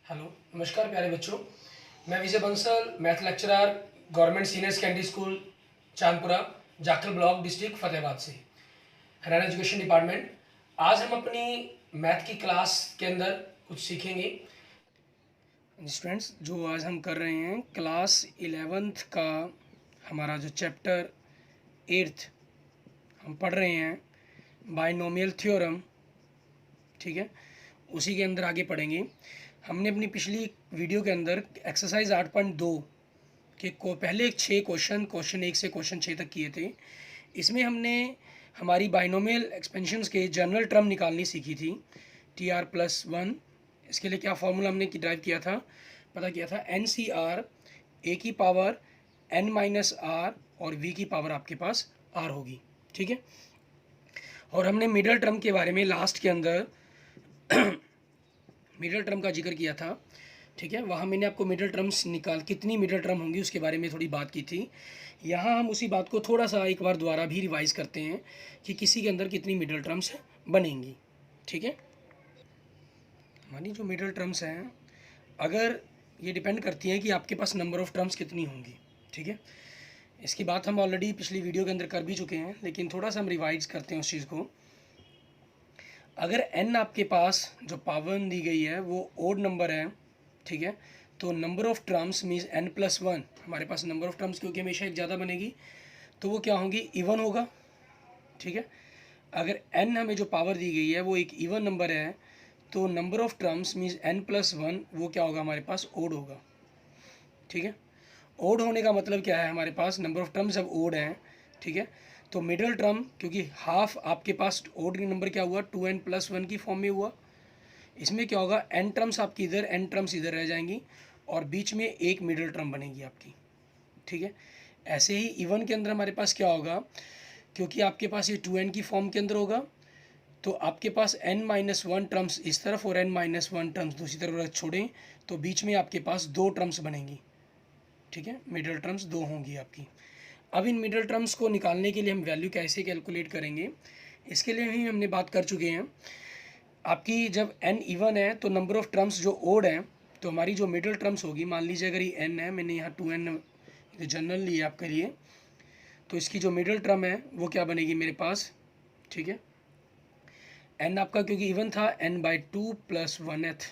Hello, नमस्कार प्यारे बच्चों। मैं Vijay Bansal, math lecturer, government senior secondary school Chandpura, Jakhal block, district Fatehabad से, हरियाणा एजुकेशन डिपार्टमेंट। आज हम अपनी मैथ की क्लास के अंदर कुछ सीखेंगे। स्टूडेंट्स, जो आज हम कर रहे हैं क्लास 11th का हमारा जो चैप्टर 8th हम पढ़ रहे हैं, बाइनोमियल थ्योरम, ठीक है, उसी के अंदर आगे पढ़ेंगे। हमने अपनी पिछली वीडियो के अंदर एक्सरसाइज 8.2 के पहले 6 क्वेश्चन 1 से क्वेश्चन 6 तक किए थे। इसमें हमने हमारी बाइनोमियल एक्सपेंशंस के जनरल टर्म निकालनी सीखी थी। TR+1, इसके लिए क्या फॉर्मूला हमने ड्राइव किया था, पता किया था, NCR A की पावर n-r और V की पावर आपके पास r होगी, ठीक है। और हमने मिडल टर्म के बारे में लास्ट के अंदर मिडल टर्म का जिक्र किया था, ठीक है। वहाँ मैंने आपको मिडल टर्म्स कितनी मिडल टर्म होंगी उसके बारे में थोड़ी बात की थी। यहाँ हम उसी बात को थोड़ा सा एक बार दोबारा भी रिवाइज करते हैं कि किसी के अंदर कितनी मिडल टर्म्स बनेंगी, ठीक है। हमारी जो मिडल टर्म्स हैं, अगर ये डिपेंड करती हैं कि आपके पास नंबर ऑफ़ टर्म्स कितनी होंगी, ठीक है। इसकी बात हम ऑलरेडी पिछली वीडियो के अंदर कर भी चुके हैं, लेकिन थोड़ा सा हम रिवाइज करते हैं उस चीज़ को। अगर n आपके पास जो पावर दी गई है वो ओड नंबर है, ठीक है, तो number of terms means n+1, हमारे पास नंबर ऑफ़ टर्म्स क्योंकि हमेशा एक ज़्यादा बनेगी तो वो क्या होंगी, इवन होगा, ठीक है। अगर n हमें जो पावर दी गई है वो एक इवन नंबर है तो number of terms means n+1 वो क्या होगा, हमारे पास ओड होगा, ठीक है। ओड होने का मतलब क्या है, हमारे पास नंबर ऑफ़ टर्म्स अब ओड हैं, ठीक है। तो मिडल टर्म, क्योंकि हाफ आपके पास ओड नंबर क्या हुआ, 2n+1 की फॉर्म में हुआ, इसमें क्या होगा, n टर्म्स आपकी इधर, n टर्म्स इधर रह जाएंगी और बीच में एक मिडल टर्म बनेगी आपकी, ठीक है। ऐसे ही इवन के अंदर हमारे पास क्या होगा, क्योंकि आपके पास ये 2n की फॉर्म के अंदर होगा तो आपके पास n-1 टर्म्स इस तरफ और n-1 टर्म्स दूसरी तरफ छोड़ें तो बीच में आपके पास 2 टर्म्स बनेंगी, ठीक है। मिडल टर्म्स 2 होंगी आपकी। अब इन मिडल टर्म्स को निकालने के लिए हम वैल्यू कैसे कैलकुलेट करेंगे, इसके लिए ही हमने बात कर चुके हैं। आपकी जब n इवन है तो नंबर ऑफ़ टर्म्स जो ओड हैं, तो हमारी जो मिडल टर्म्स होगी, मान लीजिए अगर ये n है, मैंने यहाँ 2n जनरल लिया आपके लिए, तो इसकी जो मिडल टर्म है वो क्या बनेगी मेरे पास, ठीक है। n आपका क्योंकि इवन था n/2 + 1th,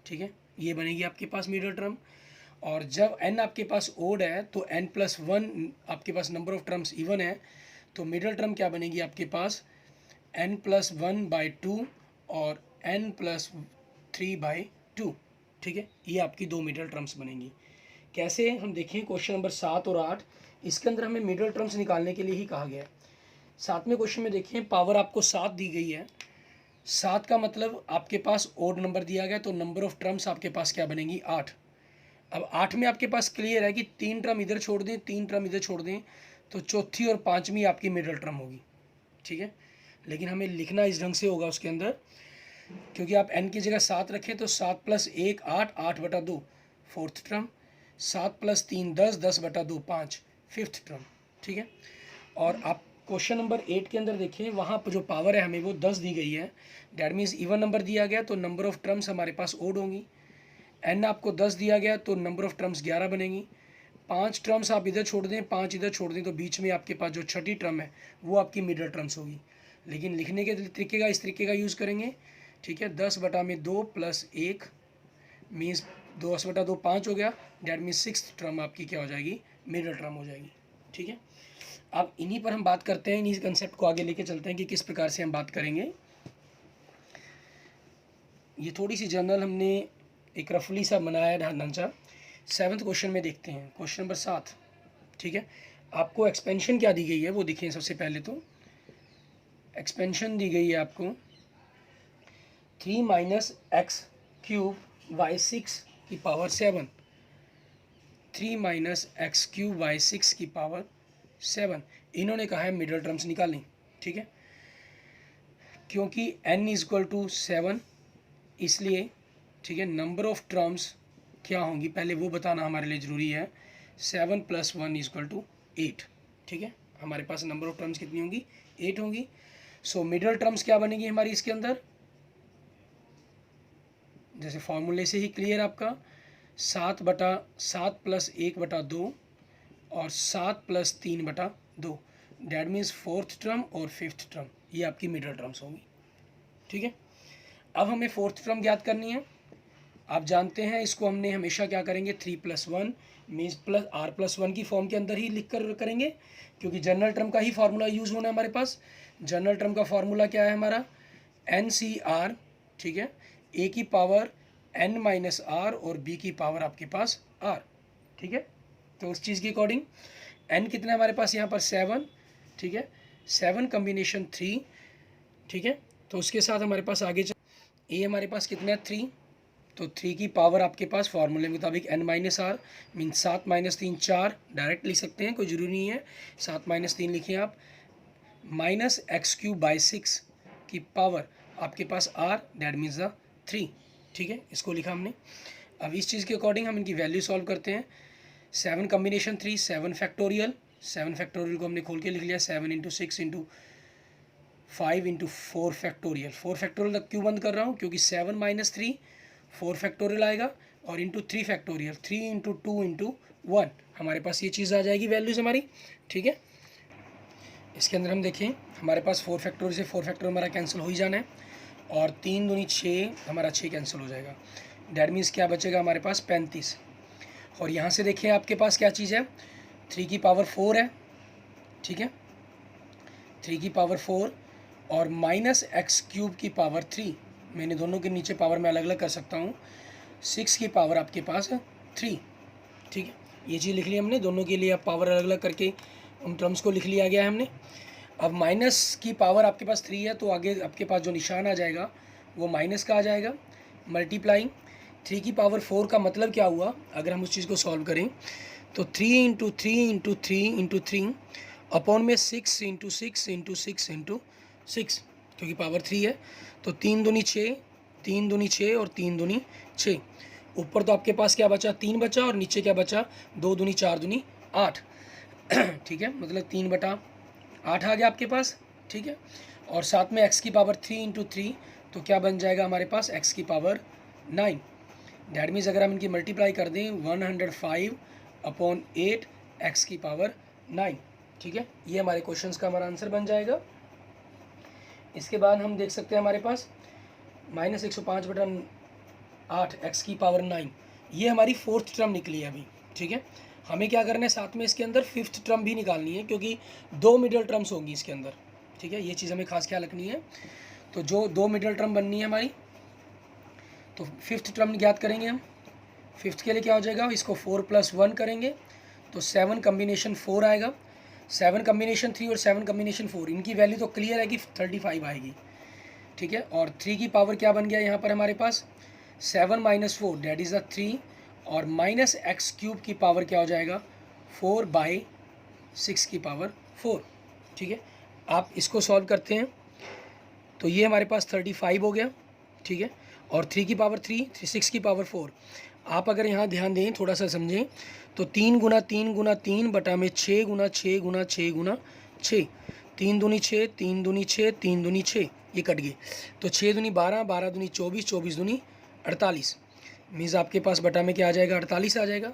ठीक है, ये बनेगी आपके पास मिडल टर्म। और जब n आपके पास ओड है तो n+1 आपके पास नंबर ऑफ़ टर्म्स इवन है तो मिडल टर्म क्या बनेगी आपके पास, n+1/2 और n+3/2, ठीक है। ये आपकी 2 मिडल टर्म्स बनेंगी। कैसे, हम देखें क्वेश्चन नंबर 7 और 8, इसके अंदर हमें मिडल टर्म्स निकालने के लिए ही कहा गया है। 7वें क्वेश्चन में देखें, पावर आपको 7 दी गई है, 7 का मतलब आपके पास ओड नंबर दिया गया तो नंबर ऑफ़ टर्म्स आपके पास क्या बनेंगी, 8। अब 8 में आपके पास क्लियर है कि 3 टर्म इधर छोड़ दें, 3 टर्म इधर छोड़ दें, तो चौथी और 5वीं आपकी मिडल टर्म होगी, ठीक है। लेकिन हमें लिखना इस ढंग से होगा उसके अंदर, क्योंकि आप n की जगह 7 रखें तो 7 + 1 8, 8/2 फोर्थ टर्म, 7 + 3 10, 10/2 5 फिफ्थ टर्म, ठीक है। और आप क्वेश्चन नंबर 8 के अंदर देखें, वहाँ पर जो पावर है हमें वो 10 दी गई है, डैट मीन्स इवन नंबर दिया गया तो नंबर ऑफ़ टर्म्स हमारे पास ओड होंगी। n आपको 10 दिया गया तो नंबर ऑफ़ टर्म्स 11 बनेंगी। 5 टर्म्स आप इधर छोड़ दें, 5 इधर छोड़ दें तो बीच में आपके पास जो छठी टर्म है वो आपकी मिडल टर्म्स होगी। लेकिन लिखने के तरीके का इस तरीके का यूज़ करेंगे, ठीक है। 10/2 + 1 मीन्स 10/2 5 हो गया, डैट मीन्स सिक्स्थ टर्म आपकी क्या हो जाएगी, मिडल टर्म हो जाएगी, ठीक है। अब इन्हीं पर हम बात करते हैं, इन्हीं कंसेप्ट को आगे लेके चलते हैं कि किस प्रकार से हम बात करेंगे। ये थोड़ी सी जनरल हमने एक रफली सा बनाया है ढांचा। 7वें क्वेश्चन में देखते हैं, क्वेश्चन नंबर 7, ठीक है। आपको एक्सपेंशन क्या दी गई है वो देखिए। सबसे पहले तो एक्सपेंशन दी गई है आपको 3 - x³/6 की पावर 7, 3 - x³/6 की पावर 7, इन्होंने कहा है मिडल टर्म्स निकालें, ठीक है। क्योंकि n = 7 इसलिए, ठीक है, नंबर ऑफ़ टर्म्स क्या होंगी पहले वो बताना हमारे लिए ज़रूरी है। 7 + 1 = 8, ठीक है। हमारे पास नंबर ऑफ़ टर्म्स कितनी होंगी, 8 होंगी। सो मिडल टर्म्स क्या बनेगी हमारी इसके अंदर, जैसे फॉर्मूले से ही क्लियर आपका 7/7 + 1/2 और 7 + 3/2, डैट मीन्स फोर्थ टर्म और फिफ्थ टर्म, ये आपकी मिडल टर्म्स होंगी। ठीक है, अब हमें फोर्थ टर्म ज्ञात करनी है। आप जानते हैं इसको हमने हमेशा क्या करेंगे, 3 + 1 मीन्स R+1 की फॉर्म के अंदर ही लिख कर करेंगे, क्योंकि जनरल टर्म का ही फार्मूला यूज़ होना है हमारे पास। जनरल टर्म का फार्मूला क्या है हमारा, NCR, ठीक है, A की पावर n-r और B की पावर आपके पास r, ठीक है। तो उस चीज़ के अकॉर्डिंग n कितना है हमारे पास यहाँ पर 7, ठीक है, 7 कॉम्बिनेशन 3, ठीक है। तो उसके साथ हमारे पास आगे A हमारे पास कितना है 3, तो 3 की पावर आपके पास फार्मूले के मुताबिक n-r मीन 7 - 3 4, डायरेक्ट लिख सकते हैं, कोई ज़रूरी नहीं है 7 - 3 लिखिए आप, -x³/6 की पावर आपके पास r, डैट मीन्स द 3, ठीक है, इसको लिखा हमने। अब इस चीज़ के अकॉर्डिंग हम इनकी वैल्यू सॉल्व करते हैं। 7 कॉम्बिनेशन 3, 7 फैक्टोरियल, 7 फैक्टोरियल को हमने खोल के लिख लिया, 7 × 6 × 5 × 4 फैक्टोरियल। 4 फैक्टोरियल तक क्यों बंद कर रहा हूँ, क्योंकि 7 - 3 4 फैक्टोरियल आएगा, और इंटू 3 फैक्टोरियल 3 × 2 × 1, हमारे पास ये चीज़ आ जाएगी वैल्यूज़ हमारी। ठीक है, इसके अंदर हम देखें हमारे पास 4 फैक्टोरियल से 4 फैक्टोरियल हमारा कैंसिल हो ही जाना है, और 3 दूनी 6, हमारा 6 कैंसिल हो जाएगा, डैट मीन्स क्या बचेगा हमारे पास 35। और यहाँ से देखें आपके पास क्या चीज़ है, 3 की पावर 4 है, ठीक है, 3 की पावर 4 और -x³ की पावर 3, मैंने दोनों के नीचे पावर में अलग अलग कर सकता हूँ, 6 की पावर आपके पास 3, ठीक है, ये चीज़ लिख ली हमने, दोनों के लिए आप पावर अलग अलग करके उन टर्म्स को लिख लिया गया है हमने। अब माइनस की पावर आपके पास 3 है, तो आगे आपके पास जो निशान आ जाएगा वो माइनस का आ जाएगा, मल्टीप्लाइंग 3 की पावर 4 का मतलब क्या हुआ, अगर हम उस चीज़ को सॉल्व करें तो 3 × 3 × 3 × 3 अपॉन में 6 × 6 × 6 × 6, क्योंकि पावर 3 है, तो 3 दूनी 6, 3 दूनी 6 और 3 दूनी 6, ऊपर तो आपके पास क्या बचा 3 बचा, और नीचे क्या बचा 2 दूनी 4 दूनी 8, ठीक है, मतलब 3/8 आ गया आपके पास, ठीक है। और साथ में x की पावर 3 × 3, तो क्या बन जाएगा हमारे पास x की पावर 9, डैट मीन्स अगर हम इनकी मल्टीप्लाई कर दें 105/8 x की पावर 9, ठीक है, ये हमारे क्वेश्चंस का हमारा आंसर बन जाएगा। इसके बाद हम देख सकते हैं हमारे पास -105/8 x की पावर 9, ये हमारी फोर्थ टर्म निकली है अभी, ठीक है। हमें क्या करना है, साथ में इसके अंदर फिफ्थ टर्म भी निकालनी है, क्योंकि 2 मिडल टर्म्स होंगी इसके अंदर, ठीक है, ये चीज़ हमें खास ख्याल रखनी है। तो जो 2 मिडल टर्म बननी है हमारी, तो फिफ्थ टर्म ज्ञात करेंगे हम। फिफ्थ के लिए क्या हो जाएगा, इसको 4 + 1 करेंगे तो 7 कॉम्बिनेशन 4 आएगा, 7 कॉम्बिनेशन 3 और 7 कॉम्बिनेशन 4, इनकी वैल्यू तो क्लियर है कि 35 आएगी, ठीक है। और 3 की पावर क्या बन गया यहाँ पर हमारे पास 7 - 4 डैट इज़ द 3, और -x³ की पावर क्या हो जाएगा 4/6 की पावर 4, ठीक है। आप इसको सॉल्व करते हैं तो ये हमारे पास 35 हो गया, ठीक है, और 3 की पावर 3, 6 की पावर 4, आप अगर यहाँ ध्यान दें थोड़ा सा समझें तो 3 × 3 × 3 बटा में 6 × 6 × 6 × 6, 3 दूनी 6, 3 दूनी 6, 3 दूनी 6, ये कट गए, तो 6 दूनी 12, 12 दूनी 24, 24 दूनी 48, मीन्स आपके पास बटा में क्या आ जाएगा 48 आ जाएगा।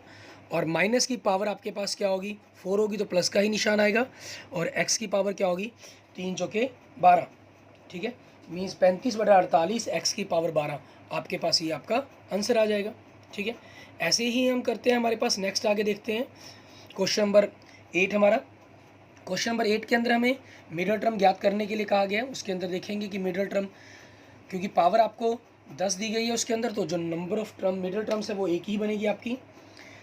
और माइनस की पावर आपके पास क्या होगी 4 होगी, तो प्लस का ही निशान आएगा, और x की पावर क्या होगी 3 × 12, ठीक है, मीन्स 35/48 x की पावर 12, आपके पास ये आपका आंसर आ जाएगा, ठीक है। ऐसे ही हम करते हैं, हमारे पास नेक्स्ट आगे देखते हैं क्वेश्चन नंबर 8 हमारा। क्वेश्चन नंबर 8 के अंदर हमें मिडल टर्म ज्ञात करने के लिए कहा गया है। उसके अंदर देखेंगे कि मिडल टर्म, क्योंकि पावर आपको 10 दी गई है उसके अंदर, तो जो number of term middle terms है वो एक ही बनेगी आपकी।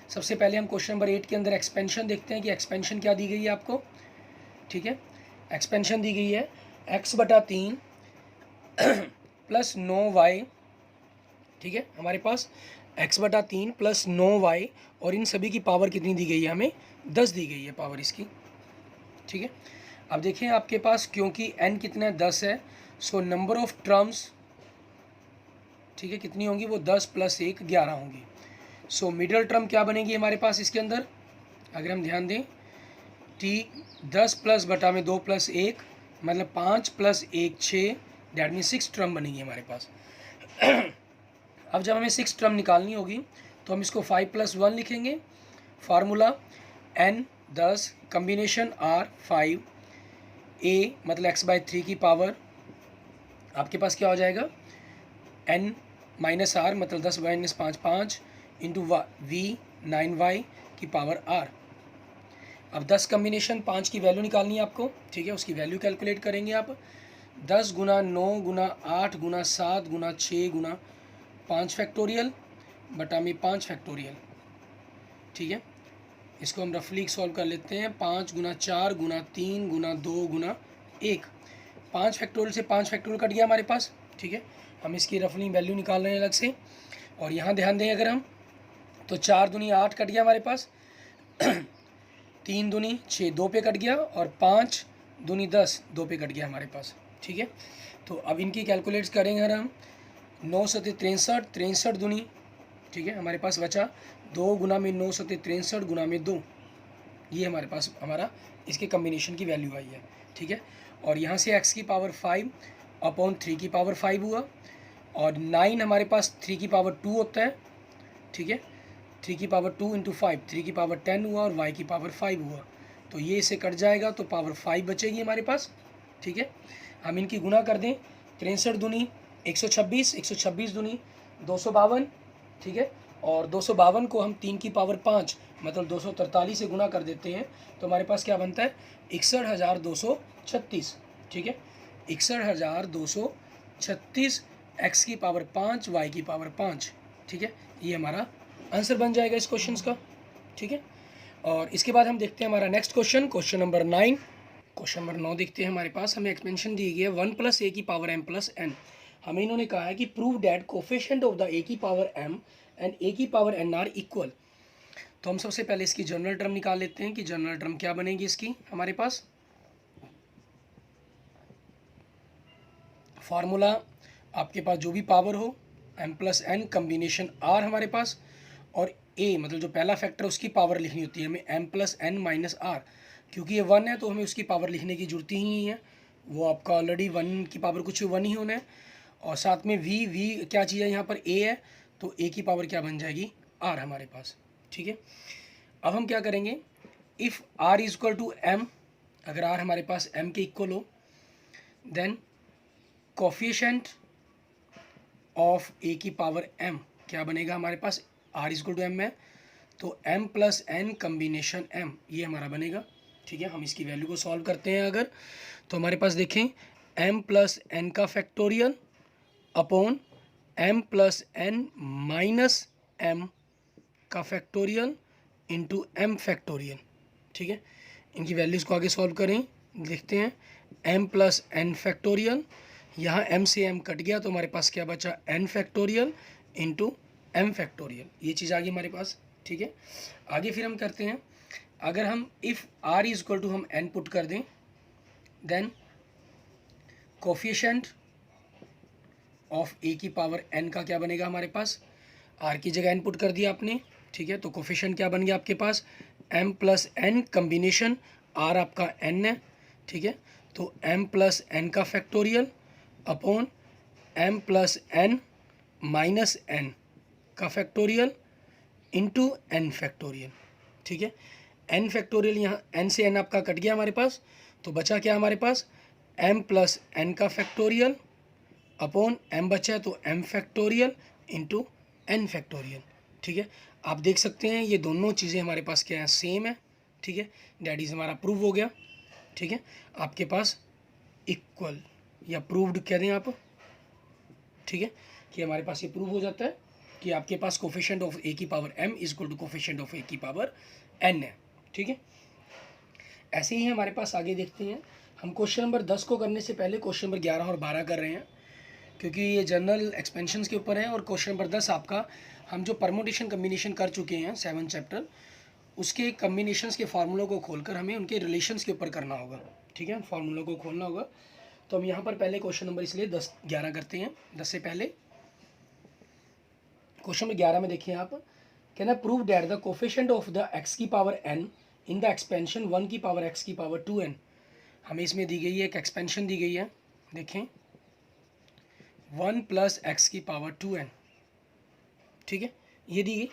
सबसे पहले हम क्वेश्चन नंबर 8 के अंदर एक्सपेंशन देखते हैं कि एक्सपेंशन क्या दी गई है आपको, ठीक है। एक्सपेंशन दी गई है x/3 + 9y, ठीक है, हमारे पास x/3 + 9y, और इन सभी की पावर कितनी दी गई है हमें 10 दी गई है पावर इसकी, ठीक है। अब देखें आपके पास क्योंकि n कितना है 10 है, सो नंबर ऑफ टर्म्स, ठीक है, कितनी होंगी वो 10 + 1 11 होंगी। सो मिडल टर्म क्या बनेगी हमारे पास इसके अंदर, अगर हम ध्यान दें t 10 + बटा में 2 + 1 मतलब 5 + 1 6, डैट मीन 6 टर्म बनेगी हमारे पास। अब जब हमें 6 टर्म निकालनी होगी तो हम इसको 5 + 1 लिखेंगे। Formula n 10 combination r 5 a मतलब x/3 की पावर आपके पास क्या हो जाएगा, n - r मतलब 10 - 5 5 इंटू v 9y की पावर r। अब 10 कम्बिनेशन 5 की वैल्यू निकालनी है आपको, ठीक है। उसकी वैल्यू कैलकुलेट करेंगे आप, 10 गुना 9 गुना 8 गुना 7 गुना 6 गुना 5 फैक्टोरियल बटा में 5 फैक्टोरियल, ठीक है। इसको हम रफली सॉल्व कर लेते हैं। 5 गुना 4 गुना 3 गुना 2 गुना 1, 5 फैक्टोरियल से 5 फैक्टोरियल कट गया हमारे पास, ठीक है। हम इसकी रफली वैल्यू निकाल रहे हैं अलग से। और यहाँ ध्यान दें अगर हम, तो 4 दूनी 8 कट गया हमारे पास, 3 दूनी 6 2 पे कट गया, और 5 दूनी 10 2 पे कट गया हमारे पास, ठीक है। तो अब इनकी कैलकुलेट्स करेंगे अगर हम, 9 सत्ते 63, 63 दूनी, ठीक है, हमारे पास बचा 2 गुना में 9 सत्ते 63 गुना में 2, ये हमारे पास हमारा इसके कम्बिनेशन की वैल्यू आई है, ठीक है। और यहाँ से x की पावर 5 अपॉन 3 की पावर 5 हुआ, और 9 हमारे पास 3 की पावर 2 होता है, ठीक है। 3 की पावर 2 इंटू 5 3 की पावर 10 हुआ, और y की पावर 5 हुआ, तो ये इसे कट जाएगा तो पावर 5 बचेगी हमारे पास, ठीक है। हम इनकी गुना कर दें, 63 दूनी 126, 126 दूनी 252, ठीक है। और 252 को हम 3 की पावर 5 मतलब 243 से गुना कर देते हैं, तो हमारे पास क्या बनता है, 61,236, ठीक है। 61,236 x की पावर 5 y की पावर 5, ठीक है। ये हमारा आंसर बन जाएगा इस क्वेश्चन का, ठीक है। और इसके बाद हम देखते हैं हमारा next question, question number 9। Question number 9 देखते हैं। हमारे पास हमें एक्सपेंशन दी गई है 1 + a की पावर m + n। हमें इन्होंने कहा है कि prove that coefficient of the a की पावर m एंड a की पावर n आर इक्वल। तो हम सबसे पहले इसकी जनरल टर्म निकाल लेते हैं कि जनरल टर्म क्या बनेगी इसकी हमारे पास। फार्मूला आपके पास जो भी पावर हो, m + n कम्बिनेशन r हमारे पास, और a मतलब जो पहला फैक्टर उसकी पावर लिखनी होती है हमें, m + n - r। क्योंकि ये 1 है तो हमें उसकी पावर लिखने की जरूरत ही नहीं है, वो आपका ऑलरेडी 1 की पावर कुछ 1 ही होना है। और साथ में v क्या चीज़ है यहाँ पर, a है, तो a की पावर क्या बन जाएगी, r हमारे पास, ठीक है। अब हम क्या करेंगे, इफ़ r = m, अगर r हमारे पास m के इक्वल हो, देन कोफिशिएंट ऑफ a की पावर m क्या बनेगा हमारे पास, r = m है, तो m + n कम्बिनेशन m, ये हमारा बनेगा, ठीक है। हम इसकी वैल्यू को सॉल्व करते हैं अगर, तो हमारे पास देखें m + n का factorial upon m + n - m का फैक्टोरियल इंटू m फैक्टोरियल, ठीक है। इनकी वैल्यूज़ को आगे सॉल्व करें, देखते हैं m + n फैक्टोरियल, यहाँ m से m कट गया तो हमारे पास क्या बचा, n factorial into m factorial, ये चीज़ आ गई हमारे पास, ठीक है। आगे फिर हम करते हैं, अगर हम इफ़ r = हम n पुट कर दें, देन कोफिशिएंट ऑफ a की पावर n का क्या बनेगा हमारे पास, r की जगह n पुट कर दिया आपने, ठीक है। तो कोफिशिएंट क्या बन गया आपके पास, m + n कम्बिनेशन r आपका n है, ठीक है। तो m + n का factorial upon m + n - n का फैक्टोरियल इंटू n फैक्टोरियल, ठीक है। n फैक्टोरियल यहाँ n से n आपका कट गया हमारे पास, तो बचा क्या हमारे पास, m + n का फैक्टोरियल अपॉन m बचा तो m factorial into n factorial, ठीक है। आप देख सकते हैं ये दोनों चीज़ें हमारे पास क्या है, सेम है, ठीक है। डैट इज़ हमारा प्रूव हो गया, ठीक है। आपके पास इक्वल या प्रूव्ड कह दें आप, ठीक है, कि हमारे पास ये प्रूव हो जाता है कि आपके पास कोफिशिएंट ऑफ a की power m = coefficient of a की पावर n है, ठीक है। ऐसे ही हमारे पास आगे देखते हैं, हम क्वेश्चन नंबर 10 को करने से पहले क्वेश्चन नंबर 11 और 12 कर रहे हैं, क्योंकि ये जनरल एक्सपेंशंस के ऊपर है। और क्वेश्चन नंबर 10 आपका, हम जो परमुटेशन कम्बिनेशन कर चुके हैं 7 चैप्टर, उसके कम्बिनेशंस के फार्मूलों को खोलकर हमें उनके रिलेशंस के ऊपर करना होगा, ठीक है। फार्मूलों को खोलना होगा, तो हम यहाँ पर पहले क्वेश्चन नंबर इसलिए 10-11 करते हैं 10 से पहले। क्वेश्चन नंबर 11 में देखिए आप, कहना prove that the coefficient of the x की power n in the expansion 1 की पावर x की पावर 2n। हमें इसमें दी गई है एक एक्सपेंशन दी गई है, देखें 1 + x की पावर 2n, ठीक है, ये दी गई।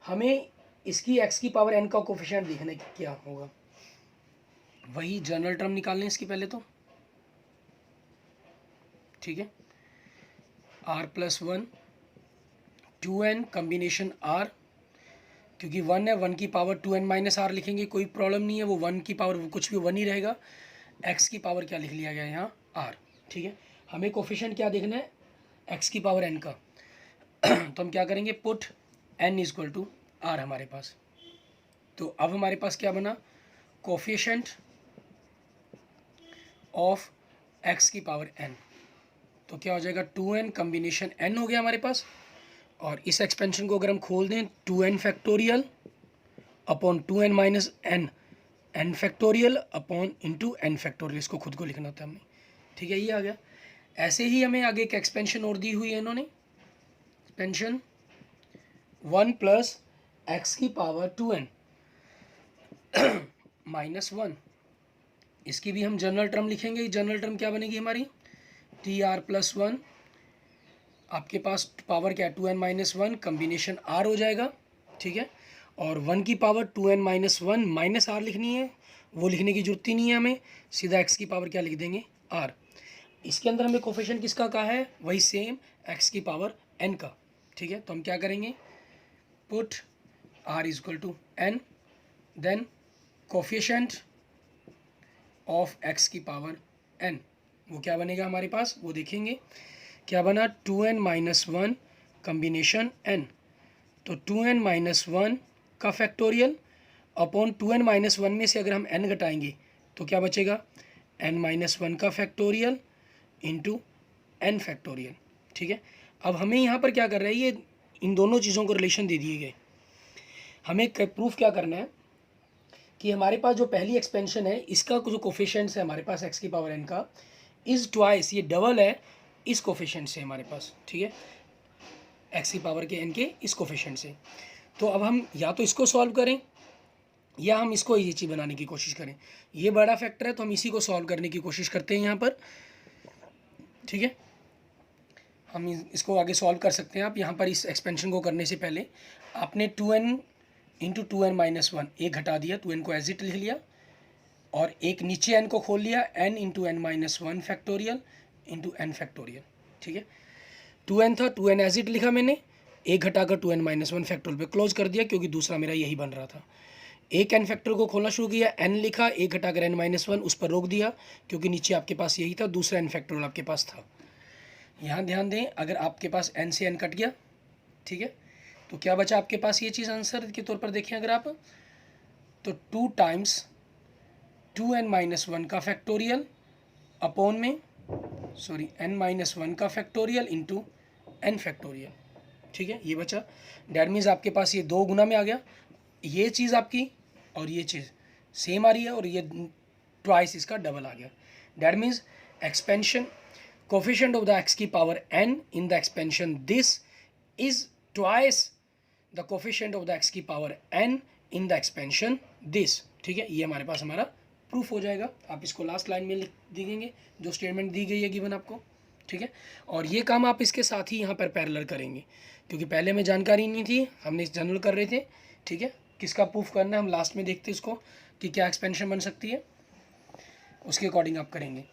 हमें इसकी x की पावर n का कोफिशिएंट देखना है क्या होगा, वही जनरल टर्म निकालने इसकी पहले तो, ठीक है, r+1 2n कम्बिनेशन r, क्योंकि 1 है 1 की पावर 2n माइनस आर लिखेंगे, कोई प्रॉब्लम नहीं है, वो 1 की पावर कुछ भी 1 ही रहेगा। x की पावर क्या लिख लिया गया यहाँ r, ठीक है। हमें कोफिशिएंट क्या देखना है x की पावर n का तो हम क्या करेंगे, put n equal to r हमारे पास। तो अब हमारे पास क्या बना, कोफिशिएंट ऑफ x की पावर n, तो क्या हो जाएगा 2n कम्बिनेशन n हो गया हमारे पास। और इस एक्सपेंशन को अगर हम खोल दें 2n factorial upon 2n minus n, n factorial upon into n factorial, इसको खुद को लिखना था हमें, ठीक है, ये आ गया। ऐसे ही हमें आगे एक एक्सपेंशन और दी हुई है इन्होंने, एक्सपेंशन 1 प्लस एक्स की पावर 2n माइनस 1, इसकी भी हम जनरल टर्म लिखेंगे। जनरल टर्म क्या बनेगी हमारी, TR+1, आपके पास पावर क्या है 2n माइनस 1 कम्बिनेशन r हो जाएगा, ठीक है। और 1 की power 2n minus 1 minus are लिखनी है, वो लिखने की जरूरत ही नहीं है हमें, सीधा x की पावर क्या लिख देंगे r। इसके अंदर हमें कोफिशिएंट किसका कहा है, वही सेम x की पावर n का, ठीक है। तो हम क्या करेंगे, put r equal to n, then coefficient of x की पावर n, वो क्या बनेगा हमारे पास, वो देखेंगे क्या बना, 2n माइनस 1 कम्बिनेशन n, तो 2n माइनस 1 का फैक्टोरियल अपॉन 2n माइनस 1 में से अगर हम n घटाएंगे तो क्या बचेगा, n माइनस 1 का फैक्टोरियल इंटू n फैक्टोरियल, ठीक है। अब हमें यहाँ पर क्या कर रहा है, ये इन दोनों चीज़ों को रिलेशन दे दिए गए, हमें प्रूफ क्या करना है कि हमारे पास जो पहली एक्सपेंशन है इसका जो कोफिशिएंट्स है हमारे पास x की पावर n का इज़ ट्वाइस, ये डबल है इस कोफिशिएंट से हमारे पास, ठीक है, x की पावर के n के इस कोफिशिएंट से। तो अब हम या तो इसको सॉल्व करें या हम इसको ये चीज़ बनाने की कोशिश करें, ये बड़ा फैक्टर है तो हम इसी को सॉल्व करने की कोशिश करते हैं यहाँ पर, ठीक है। हम इसको आगे सॉल्व कर सकते हैं। आप यहाँ पर इस एक्सपेंशन को करने से पहले आपने 2n इंटू 2n माइनस 1 एक घटा दिया, 2n को एज इट लिख लिया और एक नीचे n को खोल लिया, n into n minus 1 factorial into n factorial, ठीक है। 2n था, 2n एज इट लिखा मैंने, एक घटाकर 2n माइनस 1 फैक्टोरियल पे क्लोज कर दिया क्योंकि दूसरा मेरा यही बन रहा था। एक n फैक्टर को खोलना शुरू किया, n लिखा, एक घटाकर n माइनस 1 उस पर रोक दिया क्योंकि नीचे आपके पास यही था, दूसरा n फैक्टोरियल आपके पास था। यहाँ ध्यान दें, अगर आपके पास n से n कट गया, ठीक है, तो क्या बचा आपके पास, ये चीज़ आंसर के तौर पर देखें अगर आप, तो 2 टाइम्स 2n माइनस 1 का फैक्टोरियल अपॉन में n माइनस 1 का फैक्टोरियल इंटू n फैक्टोरियल, ठीक है, ये बचा। डैट मीन्स आपके पास ये 2 गुना में आ गया, ये चीज़ आपकी और ये चीज़ सेम आ रही है और ये ट्वाइस इसका डबल आ गया। That means expansion coefficient of the x की power n in the expansion this is twice the coefficient of the x की power n in the expansion this, ठीक है, ये हमारे पास हमारा प्रूफ हो जाएगा। आप इसको लास्ट लाइन में लिख देंगे जो स्टेटमेंट दी गई है गिवन आपको, ठीक है। और ये काम आप इसके साथ ही यहाँ पर पैरेलल करेंगे क्योंकि पहले हमें जानकारी नहीं थी, हमने जनरल कर रहे थे, ठीक है। किसका प्रूफ करना है हम लास्ट में देखते हैं इसको कि क्या एक्सपेंशन बन सकती है, उसके अकॉर्डिंग आप करेंगे।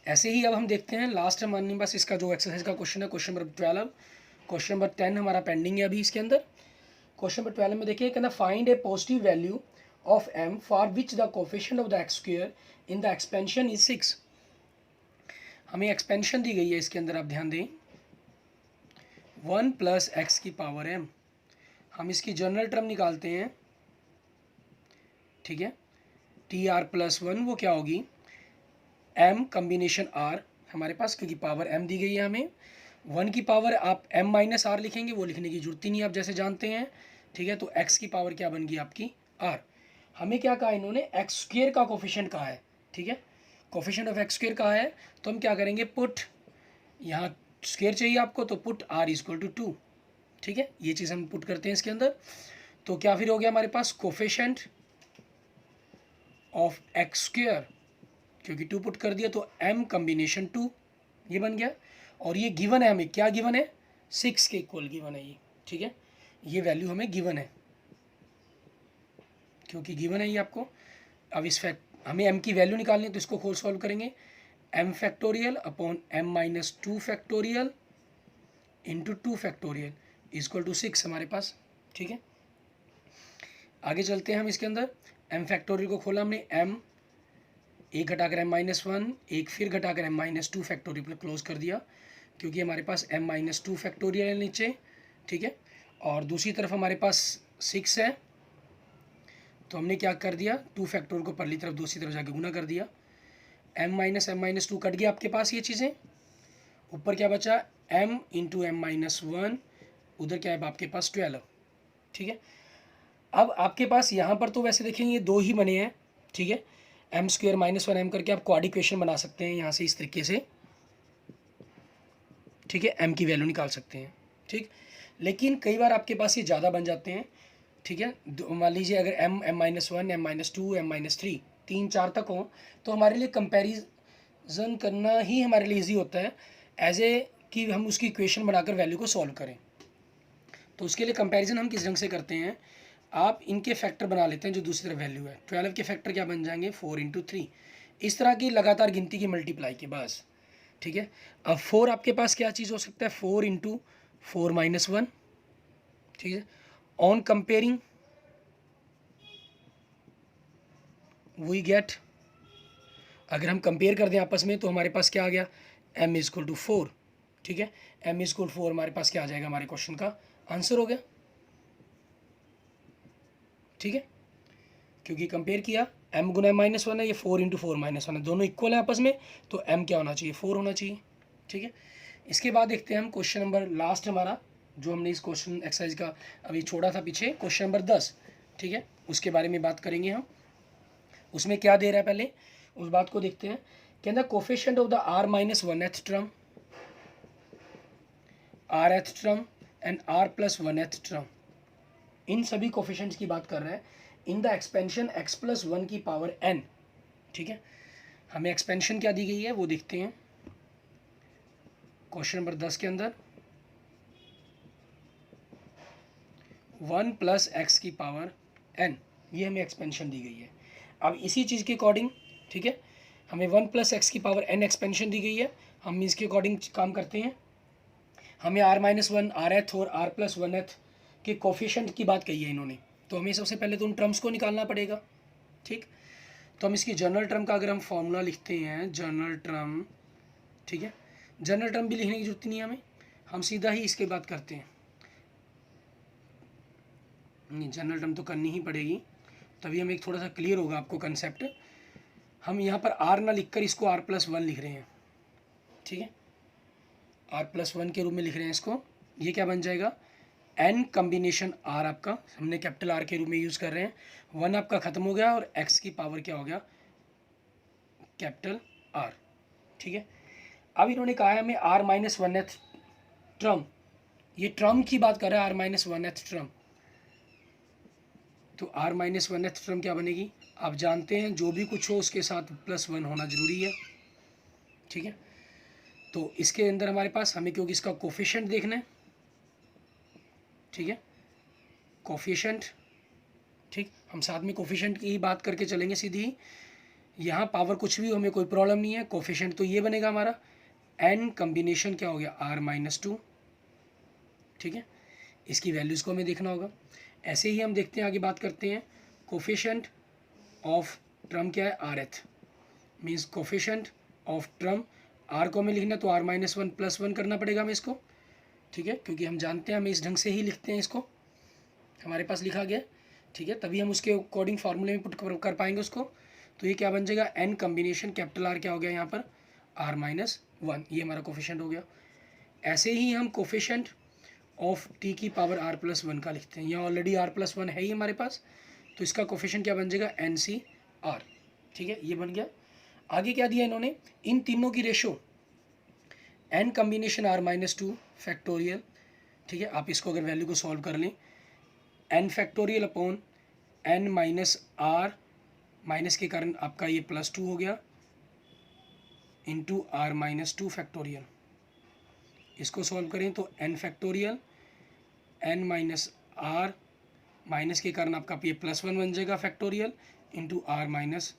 ऐसे ही अब हम देखते हैं लास्ट हमारे पास इसका जो एक्सरसाइज का क्वेश्चन है, क्वेश्चन नंबर 12, क्वेश्चन नंबर 10 हमारा पेंडिंग है अभी इसके अंदर। क्वेश्चन नंबर 12 में देखिए, कहना find A positive value of m for which the coefficient of the x square in the expansion is 6। हमें एक्सपेंशन दी गई है इसके अंदर, आप ध्यान दें 1 प्लस एक्स की पावर m, हम इसकी जनरल टर्म निकालते हैं, ठीक है, TR+1 वो क्या होगी m कम्बिनेशन r हमारे पास, क्योंकि पावर m दी गई है हमें। 1 की पावर आप m माइनस आर लिखेंगे, वो लिखने की जरूरत ही नहीं, आप जैसे जानते हैं, ठीक है। तो x की पावर क्या बन गई आपकी r। हमें क्या कहा इन्होंने, एक्स स्क्वायर का कोफिशिएंट कहा है, ठीक है, कोफिशिएंट ऑफ एक्स स्क्वायर कहा है। तो हम क्या करेंगे, पुट, यहाँ स्क्वायर चाहिए आपको तो पुट r इक्वल टू 2, ठीक है, ये चीज़ हम पुट करते हैं इसके अंदर। तो क्या फिर हो गया हमारे पास कोफिशिएंट ऑफ एक्स स्क्वायर, क्योंकि 2 पुट कर दिया तो m कम्बिनेशन 2 ये बन गया। और ये गिवन है हमें, क्या गिवन है, 6 के इक्वल गिवन है ये, ठीक है, ये वैल्यू हमें गिवन है, क्योंकि गिवन है ये आपको। अब इस हमें m की वैल्यू निकालनी है, तो इसको खोल सॉल्व करेंगे। m factorial upon m minus 2 factorial into 2 factorial equal to 6 हमारे पास। ठीक है, आगे चलते हैं हम इसके अंदर। m फैक्टोरियल को खोला हमने, m एक घटाकर m माइनस 1, एक फिर घटाकर m माइनस 2 फैक्टोरियल पर क्लोज कर दिया, क्योंकि हमारे पास m माइनस 2 फैक्टोरियल है नीचे। ठीक है, और दूसरी तरफ हमारे पास 6 है, तो हमने क्या कर दिया, 2 फैक्टोरियल को पहली तरफ दूसरी तरफ जाके गुना कर दिया। m माइनस 2 कट गया आपके पास ये चीज़ें, ऊपर क्या बचा, m इंटू एम माइनस 1, उधर क्या है आपके पास 12। ठीक है, अब आपके पास यहाँ पर तो वैसे देखेंगे ये दो ही बने हैं। ठीक है, m स्क्वेयर माइनस 1m करके आप क्वाड इक्वेशन बना सकते हैं यहाँ से इस तरीके से। ठीक है, m की वैल्यू निकाल सकते हैं। ठीक, लेकिन कई बार आपके पास ये ज़्यादा बन जाते हैं। ठीक है, मान लीजिए अगर m minus 1, m minus 2, m minus 3, 3 4 तक हो, तो हमारे लिए कंपैरिजन करना ही हमारे लिए ईजी होता है, एज ए कि हम उसकी इक्वेशन बनाकर वैल्यू को सॉल्व करें। तो उसके लिए कंपैरिजन हम किस ढंग से करते हैं, आप इनके फैक्टर बना लेते हैं जो दूसरी तरफ वैल्यू है। 12 के फैक्टर क्या बन जाएंगे, 4 इंटू 3, इस तरह की लगातार गिनती की मल्टीप्लाई के बस। ठीक है, अब 4 आपके पास क्या चीज़ हो सकता है, 4 इंटू 4 माइनस 1। ठीक है, ऑन कंपेयरिंग वी गेट, अगर हम कंपेयर कर दें आपस में तो हमारे पास क्या आ गया, m इज इक्वल टू 4। ठीक है, m इज इक्वल टू 4 हमारे पास क्या आ जाएगा, हमारे क्वेश्चन का आंसर हो गया। ठीक है, क्योंकि कंपेयर किया, m गुना माइनस 1 है, ये 4 इंटू 4 माइनस 1 है, दोनों इक्वल है आपस में, तो m क्या होना चाहिए, 4 होना चाहिए। ठीक है, इसके बाद देखते हैं हम क्वेश्चन नंबर लास्ट हमारा, जो हमने इस क्वेश्चन एक्सरसाइज का अभी छोड़ा था पीछे, क्वेश्चन नंबर 10। ठीक है, उसके बारे में बात करेंगे हम। उसमें क्या दे रहा है, पहले उस बात को देखते हैं। कहना coefficient of the r minus 1th term, rth term and r plus 1th term, इन सभी कोफिशिएंट्स की बात कर रहे हैं in the expansion x plus 1 की पावर n। ठीक है, हमें एक्सपेंशन क्या दी गई है वो देखते हैं क्वेश्चन नंबर 10 के अंदर। 1 प्लस एक्स की पावर n, ये हमें एक्सपेंशन दी गई है। अब इसी चीज़ के अकॉर्डिंग, ठीक है, हमें 1 प्लस एक्स की पावर n एक्सपेंशन दी गई है, हम इसके अकॉर्डिंग काम करते हैं। हमें r माइनस 1, rth और r प्लस 1th के कोफिशिएंट की बात कही है इन्होंने, तो हमें सबसे पहले तो उन टर्म्स को निकालना पड़ेगा। ठीक, तो हम इसकी जनरल टर्म का अगर हम फॉर्मूला लिखते हैं, जनरल टर्म, ठीक है, जनरल टर्म भी लिखने की जरूरत नहीं है हमें, हम सीधा ही इसके बात करते हैं। नहीं, जनरल टर्म तो करनी ही पड़ेगी, तभी हम एक थोड़ा सा क्लियर होगा आपको कंसेप्ट। हम यहाँ पर r ना लिखकर इसको r प्लस 1 लिख रहे हैं। ठीक है, r प्लस 1 के रूप में लिख रहे हैं इसको, ये क्या बन जाएगा, n कम्बिनेशन r आपका हमने कैपिटल R के रूप में यूज़ कर रहे हैं, 1 आपका ख़त्म हो गया और x की पावर क्या हो गया, कैपिटल R। ठीक है, अब इन्होंने कहा है हमें r माइनस 1th टर्म, ये टर्म की बात कर रहा है, r माइनस 1th टर्म, तो r माइनस 1th टर्म क्या बनेगी, आप जानते हैं जो भी कुछ हो उसके साथ प्लस 1 होना ज़रूरी है। ठीक है, तो इसके अंदर हमारे पास हमें क्योंकि इसका कोफिशिएंट देखना है, ठीक है, कोफिशिएंट, ठीक, हम साथ में कोफिशिएंट की ही बात करके चलेंगे सीधी। यहाँ पावर कुछ भी हो, हमें कोई प्रॉब्लम नहीं है, कोफिशिएंट तो ये बनेगा हमारा n कम्बिनेशन क्या हो गया, r माइनस 2। ठीक है, इसकी वैल्यूज़ को हमें देखना होगा। ऐसे ही हम देखते हैं, आगे बात करते हैं, कोफिशिएंट ऑफ टर्म क्या है, rth, means coefficient of term, r को हमें लिखना तो r माइनस 1 प्लस 1 करना पड़ेगा हमें इसको। ठीक है, क्योंकि हम जानते हैं हमें इस ढंग से ही लिखते हैं, इसको हमारे पास लिखा गया। ठीक है, तभी हम उसके अकॉर्डिंग फार्मूले में पुट कर पाएंगे उसको। तो ये क्या बन जाएगा, n कम्बिनेशन कैपिटल R क्या हो गया यहाँ पर, r माइनस 1, ये हमारा कोफिशिएंट हो गया। ऐसे ही हम कोफिशिएंट ऑफ t की पावर r प्लस 1 का लिखते हैं, यहाँ ऑलरेडी r प्लस 1 है ही हमारे पास, तो इसका कोफिशिएंट क्या बन जाएगा, NCR। ठीक है, ये बन गया। आगे क्या दिया इन्होंने, इन तीनों की ratio n combination r minus 2 factorial. ठीक है, आप इसको अगर वैल्यू को सॉल्व कर लें, n factorial upon n minus r, minus के कारण आपका ये प्लस 2 हो गया, इंटू r माइनस 2 फैक्टोरियल। इसको सॉल्व करें तो n factorial n minus r, minus के कारण आपका ये +1 बन जाएगा factorial into r minus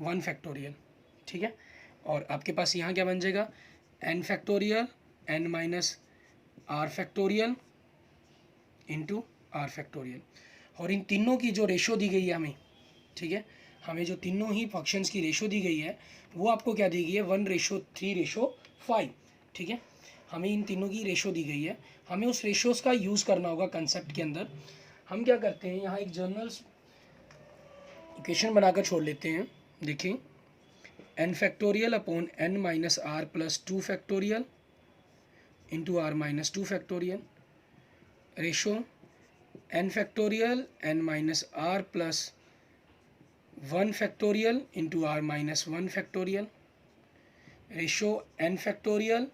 1 factorial, ठीक है। और आपके पास यहाँ क्या बन जाएगा, n factorial n minus r factorial into r factorial. और इन तीनों की जो रेशो दी गई है हमें, ठीक है, हमें जो तीनों ही फंक्शंस की रेशो दी गई है वो आपको क्या दी गई है, 1:3:5, ठीक है। हमें इन तीनों की रेशो दी गई है, हमें उस रेशोज़ का यूज़ करना होगा कंसेप्ट के अंदर। हम क्या करते हैं, यहाँ एक जनरल इक्वेशन बनाकर छोड़ लेते हैं। देखिए, N factorial upon n minus r plus 2 factorial into r minus 2 factorial, ratio n factorial n minus r plus 1 factorial into r minus 1 factorial, ratio n factorial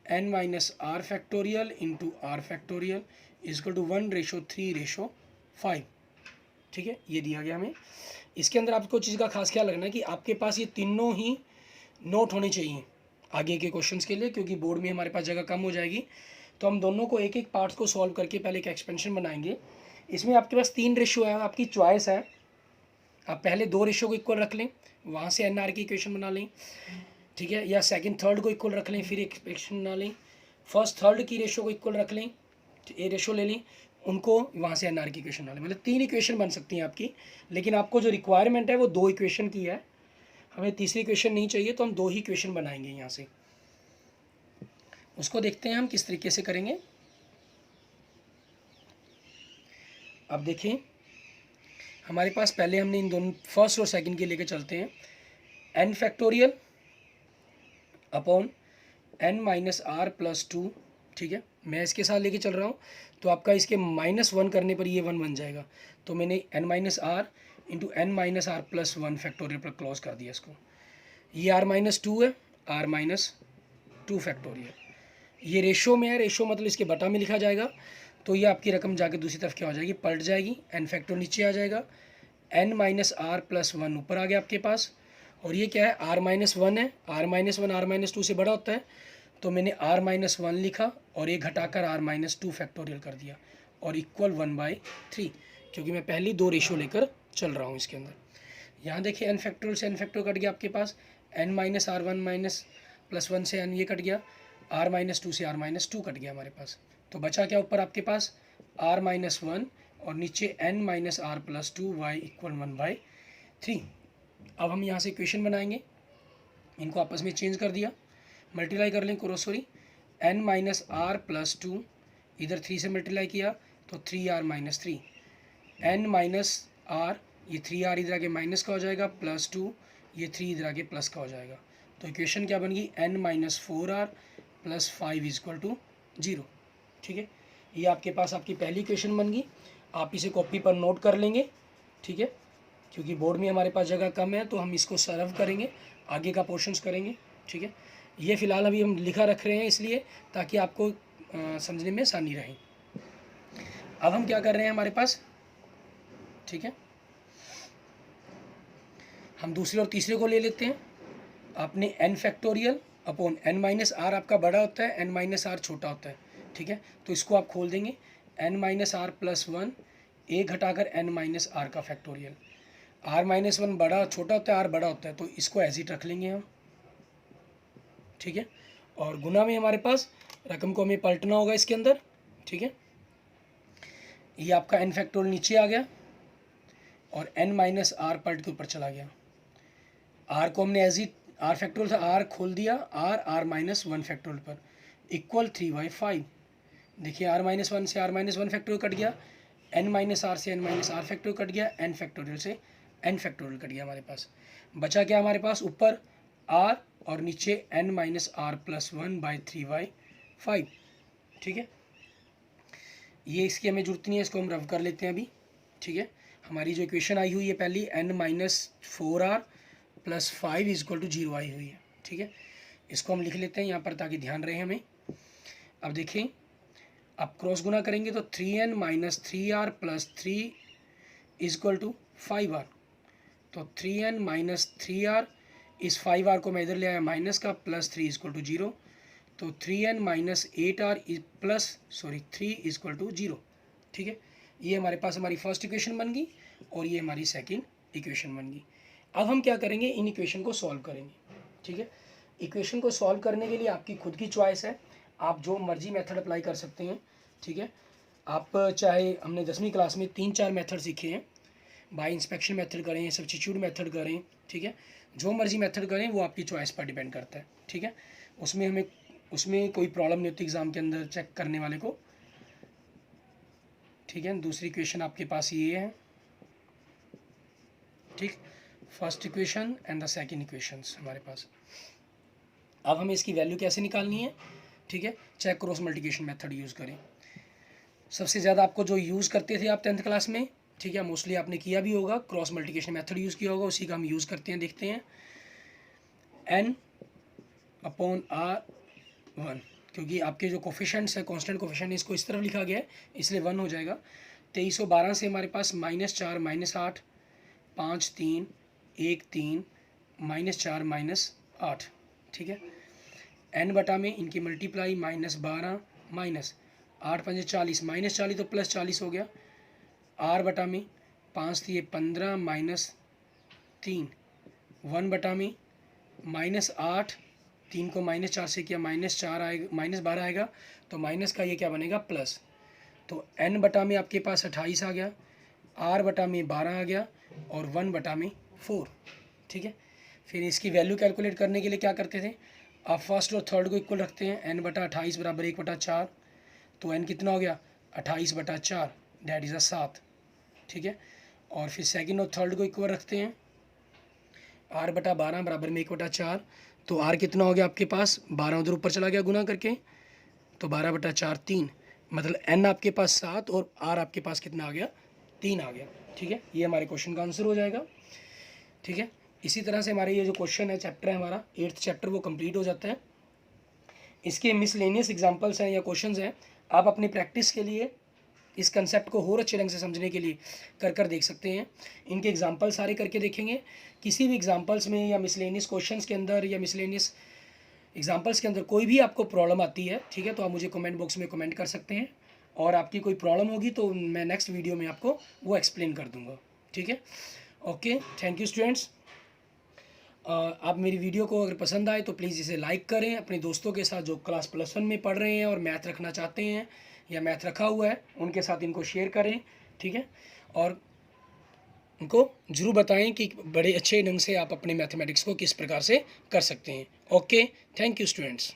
n minus r factorial into r factorial equal to 1:3:5, ठीक है। ये दिया गया हमें। इसके अंदर आपको चीज़ का खास ख्याल रखना है कि आपके पास ये तीनों ही नोट होने चाहिए आगे के क्वेश्चंस के लिए, क्योंकि बोर्ड में हमारे पास जगह कम हो जाएगी। तो हम दोनों को एक एक पार्ट्स को सॉल्व करके पहले एक एक्सपेंशन बनाएंगे। इसमें आपके पास 3 रेशो है, आपकी चॉइस है, आप पहले 2 रेशो को इक्वल रख लें, वहाँ से एन आर की इक्वेशन बना लें, ठीक है, या सेकंड थर्ड को इक्वल रख लें फिर एक इक्वेशन बना लें, फर्स्ट थर्ड की रेशो को इक्वल रख लें, ए रेशो ले लें, उनको वहाँ से एन आर की इक्वेशन बना लें। मतलब 3 इक्वेशन बन सकती हैं आपकी, लेकिन आपको जो रिक्वायरमेंट है वो 2 इक्वेशन की है, हमें तीसरी इक्वेशन नहीं चाहिए, तो हम 2 ही इक्वेशन बनाएंगे यहाँ से। उसको देखते हैं हम किस तरीके से करेंगे। अब देखें, हमारे पास पहले हमने इन दोनों फर्स्ट और सेकंड के लेके चलते हैं। N factorial upon n minus r plus 2, ठीक है, मैं इसके साथ लेके चल रहा हूँ, तो आपका इसके -1 करने पर ये 1 बन जाएगा। तो मैंने n minus r into n minus r plus 1 factorial पर क्लोज कर दिया इसको। ये आर माइनस 2 है, आर माइनस 2 फैक्टोरियल, ये रेशो में है, रेशो मतलब इसके बटा में लिखा जाएगा, तो ये आपकी रकम जाके दूसरी तरफ क्या हो जाएगी, पलट जाएगी, एन फैक्टर नीचे आ जाएगा, एन माइनस आर प्लस 1 ऊपर आ गया आपके पास, और ये क्या है, आर माइनस 1 है, आर माइनस 1 आर माइनस 2 से बड़ा होता है, तो मैंने आर माइनस 1 लिखा और ये घटाकर आर माइनस 2 फैक्टोरियल कर दिया और इक्वल 1/3, क्योंकि मैं पहली 2 रेशो लेकर चल रहा हूँ इसके अंदर। यहाँ देखिए, एन फैक्टोरियल से एन फैक्टोरियल कट गया आपके पास, N minus R 1 minus plus 1 से एन ये कट गया, आर माइनस 2 से आर माइनस 2 कट गया हमारे पास, तो बचा क्या ऊपर आपके पास, आर माइनस 1 और नीचे n minus r plus 2 y equal 1/3। अब हम यहाँ से इक्वेशन बनाएंगे, इनको आपस में चेंज कर दिया, मल्टीप्लाई कर लें cross sorry, n minus r plus 2 इधर 3 से मल्टीप्लाई किया तो 3r minus 3, N minus are, ये 3r इधर आके माइनस का हो जाएगा, प्लस 2 ये 3 इधर आके प्लस का हो जाएगा, तो इक्वेशन क्या बन गई, n minus 4r plus 5 equal to 0, ठीक है। ये आपके पास आपकी पहली इक्वेशन बन गई, आप इसे कॉपी पर नोट कर लेंगे, ठीक है, क्योंकि बोर्ड में हमारे पास जगह कम है, तो हम इसको सर्व करेंगे, आगे का पोर्शंस करेंगे, ठीक है। ये फ़िलहाल अभी हम लिखा रख रहे हैं इसलिए ताकि आपको समझने में आसानी रहे। अब हम क्या कर रहे हैं हमारे पास, ठीक है, हम दूसरे और तीसरे को ले लेते हैं। आपने n factorial upon n minus r आपका बड़ा होता है, n माइनस आर छोटा होता है, ठीक है, तो इसको आप खोल देंगे, n माइनस आर प्लस 1 एक घटाकर n माइनस आर का फैक्टोरियल, r माइनस 1 बड़ा छोटा होता है, r बड़ा होता है, तो इसको ऐसे ही रख लेंगे हम, ठीक है। और गुना में हमारे पास रकम को हमें पलटना होगा इसके अंदर, ठीक है। ये आपका n फैक्टोरियल नीचे आ गया और n माइनस आर पलट के ऊपर चला गया, r को हमने एज ही आर फैक्टोरियल था, r खोल दिया, r माइनस 1 फैक्टोरियल पर इक्वल 3/5। देखिए, r माइनस 1 से r माइनस 1 फैक्टोरियल कट गया, n माइनस आर से n minus r factorial cut गया, n फैक्टोरियल से n फैक्टोरियल कट गया, हमारे पास बचा क्या, हमारे पास ऊपर r और नीचे n माइनस आर प्लस 1/3/5, ठीक है। ये इसकी हमें जरूरत नहीं है, इसको हम रफ कर लेते हैं अभी, ठीक है। हमारी जो इक्वेशन आई हुई है पहली, n minus 4r plus 5 equal to 0 आई हुई है, ठीक है। इसको हम लिख लेते हैं यहाँ पर ताकि ध्यान रहे हमें। अब देखें, अब क्रॉस गुना करेंगे तो 3n minus 3r plus 3 equal to 5r, तो 3n माइनस 3r, इस 5r को मैं इधर ले आया माइनस का, प्लस 3 इजक्वल टू 0, तो 3n minus 8r plus 3 equal to 0। ठीक है, ये हमारे पास हमारी फर्स्ट इक्वेशन बन गई और ये हमारी सेकंड इक्वेशन बन गई। अब हम क्या करेंगे, इन इक्वेशन को सॉल्व करेंगे। ठीक है, इक्वेशन को सॉल्व करने के लिए आपकी खुद की चॉइस है, आप जो मर्जी मेथड अप्लाई कर सकते हैं। ठीक है, आप चाहे, हमने 10वीं क्लास में 3-4 मेथड सीखे हैं, बाय इंस्पेक्शन मेथड करें, सब्स्टिट्यूट मेथड करें। ठीक है, जो मर्जी मेथड करें वो आपकी चॉइस पर डिपेंड करता है। ठीक है, उसमें कोई प्रॉब्लम नहीं होती एग्ज़ाम के अंदर चेक करने वाले को। ठीक है, दूसरी इक्वेशन आपके पास ये है। ठीक, first equation and the second equations हमारे पास। अब हमें इसकी वैल्यू कैसे निकालनी है। ठीक है, चाहे क्रॉस मल्टीप्लिकेशन मेथड यूज़ करें। सबसे ज़्यादा आपको जो यूज़ करते थे आप 10th क्लास में, ठीक है, मोस्टली आपने किया भी होगा, क्रॉस मल्टीप्लिकेशन मेथड यूज़ किया होगा, उसी का हम यूज़ करते हैं। देखते हैं n अपॉन r1, क्योंकि आपके जो कोफिशेंट्स है, कांस्टेंट कोफिशेंट है, इसको इस तरफ लिखा गया है इसलिए 1 हो जाएगा। 2312 से हमारे पास -4 -8 5 3 1 3 -4 -8। ठीक है, n बटा में इनकी मल्टीप्लाई -12 -8 5 40 -40 तो +40 हो गया। r बटा में 5 3 15 -3 1 बटा में -8 3 को -4 से किया -4 आएगा, -12 आएगा, तो माइनस का ये क्या बनेगा प्लस। तो n बटा में आपके पास 28 आ गया, r बटा में 12 आ गया और 1 बटा में 4। ठीक है, फिर इसकी वैल्यू कैलकुलेट करने के लिए क्या करते थे, आप फर्स्ट और थर्ड को इक्वल रखते हैं। n बटा 28 बराबर 1/4, तो n कितना हो गया 28/4, डैट इज़ 7। ठीक है, और फिर सेकंड और थर्ड को इक्वल रखते हैं। r बटा 12 बराबर में 1/4, तो r कितना हो गया आपके पास, 12 उधर ऊपर चला गया गुना करके, तो 12/4 3, मतलब n आपके पास 7 और r आपके पास कितना आ गया 3 आ गया। ठीक है, ये हमारे क्वेश्चन का आंसर हो जाएगा। ठीक है, इसी तरह से हमारे ये जो क्वेश्चन है, चैप्टर है हमारा 8th चैप्टर, वो कंप्लीट हो जाता है। इसके मिसलेनियस एग्जांपल्स हैं या क्वेश्चंस हैं, आप अपनी प्रैक्टिस के लिए इस कंसेप्ट को और अच्छे ढंग से समझने के लिए कर देख सकते हैं। इनके एग्जांपल सारे करके देखेंगे। किसी भी एग्जांपल्स में या मिसलेनियस क्वेश्चंस के अंदर या मिसलेनियस एग्जांपल्स के अंदर कोई भी आपको प्रॉब्लम आती है, ठीक है, तो आप मुझे कमेंट बॉक्स में कमेंट कर सकते हैं, और आपकी कोई प्रॉब्लम होगी तो मैं नेक्स्ट वीडियो में आपको वो एक्सप्लेन कर दूँगा। ठीक है, ओके, थैंक यू स्टूडेंट्स। आप मेरी वीडियो को अगर पसंद आए तो प्लीज़ इसे लाइक करें, अपने दोस्तों के साथ जो क्लास +1 में पढ़ रहे हैं और मैथ रखना चाहते हैं या मैथ रखा हुआ है, उनके साथ इनको शेयर करें। ठीक है, और उनको ज़रूर बताएं कि बड़े अच्छे ढंग से आप अपने मैथमेटिक्स को किस प्रकार से कर सकते हैं। Okay, thank you students.